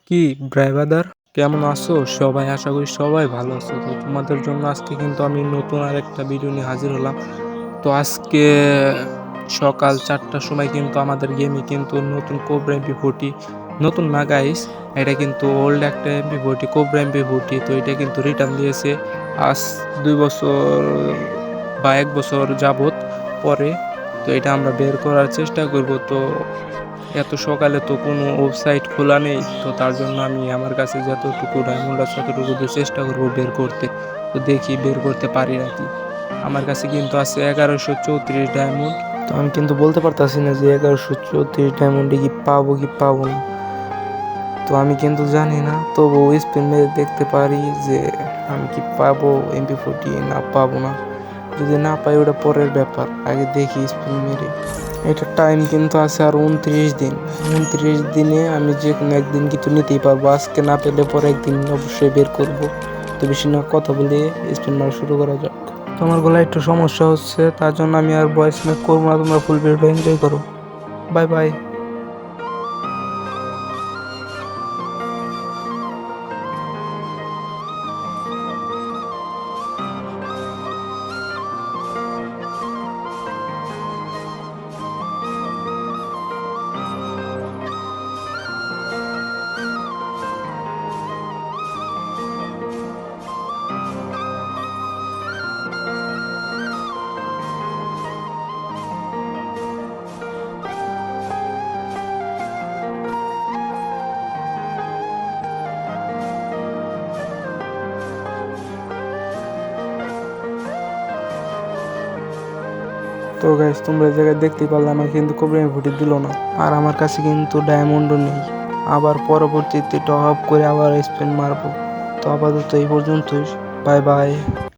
কি ব্রাদার, কেমন আছো সবাই? আশা করি সবাই ভালো আছো। তো তোমাদের জন্য আজকে কিন্তু আমি নতুন আরেকটা ভিডিও নিয়ে হাজির হলাম। তো আজকে সকাল 4টার সময় কিন্তু আমাদের গেমে কিন্তু নতুন কোবরা এমপি40, নতুন না গাইস, এটা কিন্তু ওল্ড একটা এমপি40, কোবরা এমপি40। তো এটা কিন্তু রিটার্ন দিয়েছে আজ 2 বছর বা 1 বছর যাবত পরে। তো এটা আমরা বের করার চেষ্টা করব। তো এত সকালে তো কোনো ওয়েবসাইট খোলা নেই, তো তার জন্য আমি আমার কাছে যতটুকু ডায়মন্ড আছে ততটুকু দিয়ে চেষ্টা করব বের করতে। তো দেখি বের করতে পারি নাকি। আমার কাছে কিন্তু আছে 1134 ডায়মন্ড। তো আমি কিন্তু বলতে পারতাছি না যে 1134 ডায়মন্ডে কি পাবো কি পাবো না। তো আমি কিন্তু জানি না, তবু স্পিন মেরে দেখতে পারি যে আমি কি পাবো এমপি40 না পাবো না। যদি না পাই ওটা পরের ব্যাপার, আগে দেখি স্পিন মেরে। এটা টাইম কিন্তু আছে আর 29 দিন। 29 দিনে আমি যে কোনো একদিন কিন্তু নিতেই পারবো। আজকে না পেলে পরে একদিন অবশ্যই বের করব। তো বেশি না কথা বলে স্পিন মারা শুরু করা যাক। তোমার গলায় একটু সমস্যা হচ্ছে, তার জন্য আমি আর ভয়েস মেক করবো না। তোমরা ফুল ভিডিওটা এনজয় করো। Bye bye. তো গাইস, তোমরা এই জায়গায় দেখতেই পারলাম আমাকে কিন্তু কোবরা এমপি40 দিল না। আর আমার কাছে কিন্তু ডায়মন্ডও নেই। আবার পরবর্তীতে টপ আপ করে আবার স্পিন মারবো। তো আপাতত এই পর্যন্তই। Bye bye.